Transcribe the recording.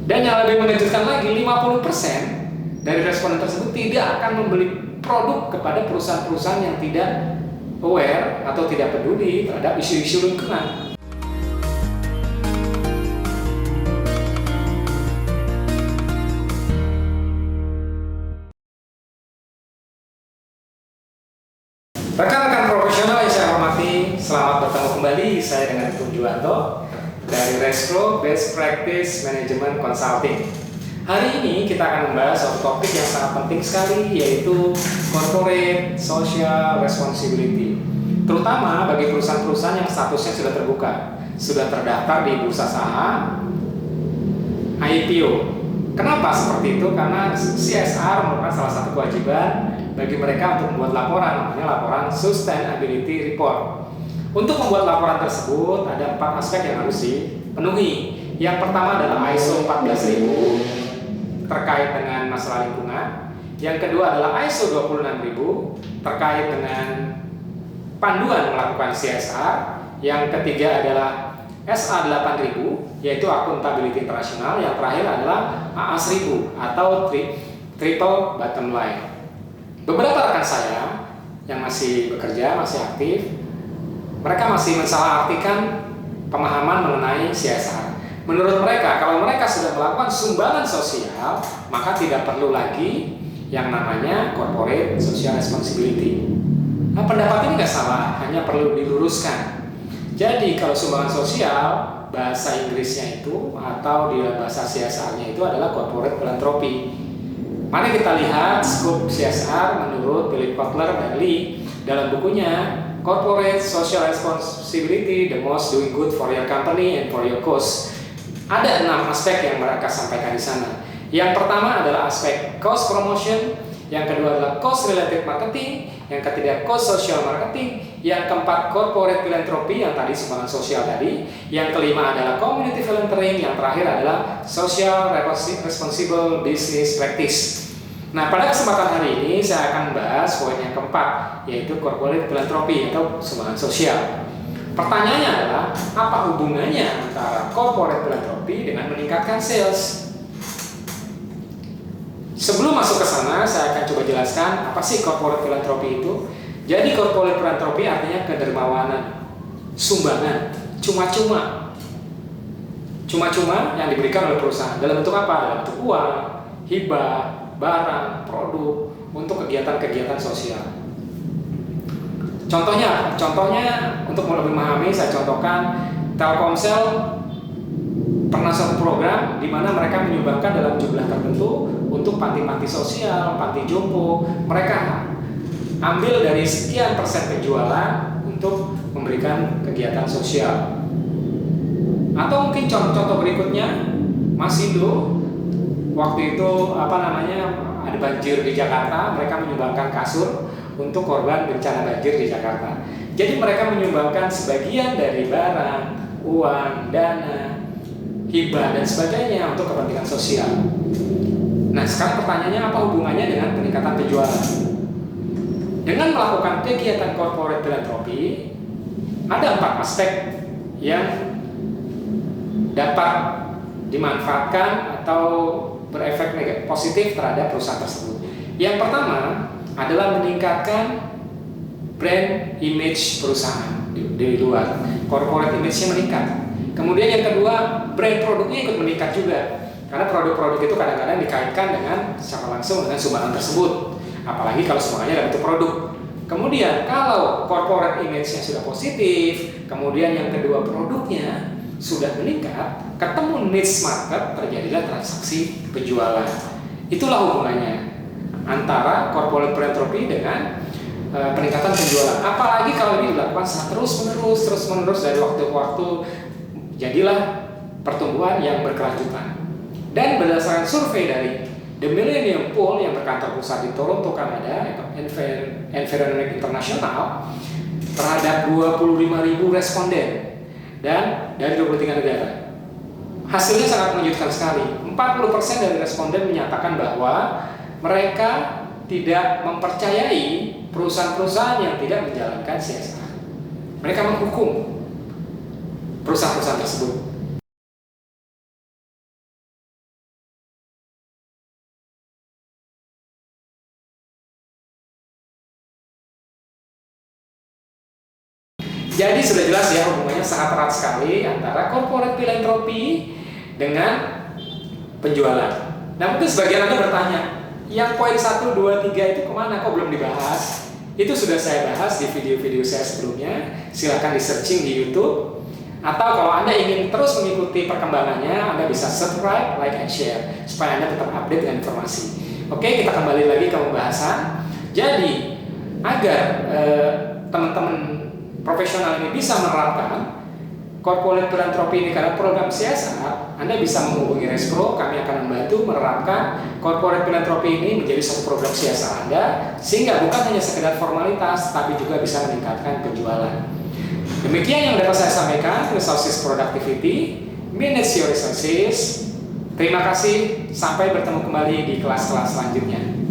Dan yang lebih mengejutkan lagi, 50% dari responden tersebut tidak akan membeli produk kepada perusahaan-perusahaan yang tidak aware atau tidak peduli terhadap isu-isu lingkungan. Rekan-rekan profesional yang saya hormati, selamat bertemu kembali. Saya dengan Tung Juwanto dari Resco Best Practice Management Consulting. Hari ini kita akan membahas suatu topik yang sangat penting sekali, yaitu Corporate Social Responsibility, terutama bagi perusahaan-perusahaan yang statusnya sudah terbuka, sudah terdaftar di bursa saham, IPO. Kenapa seperti itu? Karena CSR merupakan salah satu kewajiban bagi mereka untuk membuat laporan, namanya laporan Sustainability Report. Untuk membuat laporan tersebut ada 4 aspek yang harus dipenuhi. Yang pertama adalah ISO 14000 terkait dengan masalah lingkungan. Yang kedua adalah ISO 26000 terkait dengan panduan melakukan CSR. Yang ketiga adalah SA 8000 yaitu akuntability internasional. Yang terakhir adalah AA 1000 atau Triple Bottom Line. Beberapa rekan saya yang masih bekerja, masih aktif, mereka masih mensalahartikan pemahaman mengenai CSR. Menurut mereka, kalau mereka sudah melakukan sumbangan sosial, maka tidak perlu lagi yang namanya Corporate Social Responsibility. Nah, pendapat ini nggak salah, hanya perlu diluruskan. Jadi kalau sumbangan sosial, bahasa Inggrisnya itu atau di bahasa CSR-nya itu adalah Corporate Philanthropy. Mari kita lihat skop CSR menurut Philip Kotler dan Lee dalam bukunya Corporate Social Responsibility, The Most Doing Good for Your Company and for Your Cause. Ada 6 aspek yang mereka sampaikan di sana. Yang pertama adalah aspek cost promotion, yang kedua adalah cost related marketing, yang ketiga cost social marketing, yang keempat corporate philanthropy yang tadi sumbangan sosial tadi, yang kelima adalah community volunteering, yang terakhir adalah social responsible business practice. Nah, pada kesempatan hari ini saya akan membahas poin yang keempat, yaitu corporate philanthropy atau sumbangan sosial. Pertanyaannya adalah, apa hubungannya antara corporate philanthropy dengan meningkatkan sales? Sebelum masuk ke sana, saya akan coba jelaskan apa sih corporate philanthropy itu. Jadi corporate philanthropy artinya kedermawanan, sumbangan, cuma-cuma. Cuma-cuma yang diberikan oleh perusahaan. Dalam bentuk apa? Dalam bentuk uang, hibah, barang, produk untuk kegiatan-kegiatan sosial. Contohnya untuk lebih memahami, saya contohkan Telkomsel pernah satu program di mana mereka menyumbangkan dalam jumlah tertentu untuk panti-panti sosial, panti jompo. Mereka ambil dari sekian persen penjualan untuk memberikan kegiatan sosial. Atau mungkin contoh berikutnya, Masindo waktu itu ada banjir di Jakarta, mereka menyumbangkan kasur untuk korban bencana banjir di Jakarta. Jadi mereka menyumbangkan sebagian dari barang, uang, dana, hibah dan sebagainya untuk kepentingan sosial. Nah, sekarang pertanyaannya, apa hubungannya dengan peningkatan penjualan? Dengan melakukan kegiatan corporate philanthropy, ada 4 aspek yang dapat dimanfaatkan atau berefek positif terhadap perusahaan tersebut. Yang pertama adalah meningkatkan brand image perusahaan di luar. Corporate image-nya meningkat. Kemudian yang kedua, brand produknya ikut meningkat juga. Karena produk-produk itu kadang-kadang dikaitkan dengan secara langsung dengan sumbangan tersebut. Apalagi kalau sumbangannya dalam bentuk produk. Kemudian kalau corporate image-nya sudah positif, kemudian yang kedua produknya sudah meningkat, ketemu niche market, terjadilah transaksi penjualan. Itulah hubungannya antara corporate philanthropy dengan peningkatan penjualan. Apalagi kalau ini dilakukan terus-menerus dari waktu ke waktu, jadilah pertumbuhan yang berkelanjutan. Dan berdasarkan survei dari The Millennium Poll yang berkantor pusat di Toronto, Kanada, Environment International, terhadap 25.000 responden dan dari 23 negara. Hasilnya sangat mengejutkan sekali. 40% dari responden menyatakan bahwa mereka tidak mempercayai perusahaan-perusahaan yang tidak menjalankan CSR. Mereka menghukum perusahaan-perusahaan tersebut. Jadi sudah jelas ya hubungannya sangat erat sekali antara corporate philanthropy dengan penjualan. Nah mungkin sebagian Anda bertanya, yang poin 1, 2, 3 itu kemana? Kok belum dibahas? Itu sudah saya bahas di video-video saya sebelumnya. Silakan di searching di YouTube. Atau kalau Anda ingin terus mengikuti perkembangannya, Anda bisa subscribe, like, and share supaya Anda tetap update dengan informasi. Oke, kita kembali lagi ke pembahasan. Jadi, agar teman-teman profesional ini bisa menerapkan corporate philanthropy ini karena program CSR, Anda bisa menghubungi Respro. Kami akan membantu menerapkan corporate philanthropy ini menjadi satu program CSR Anda, sehingga bukan hanya sekedar formalitas, tapi juga bisa meningkatkan penjualan. Demikian yang dapat saya sampaikan. Resources Productivity, Manage Your Resources. Terima kasih, sampai bertemu kembali di kelas-kelas selanjutnya.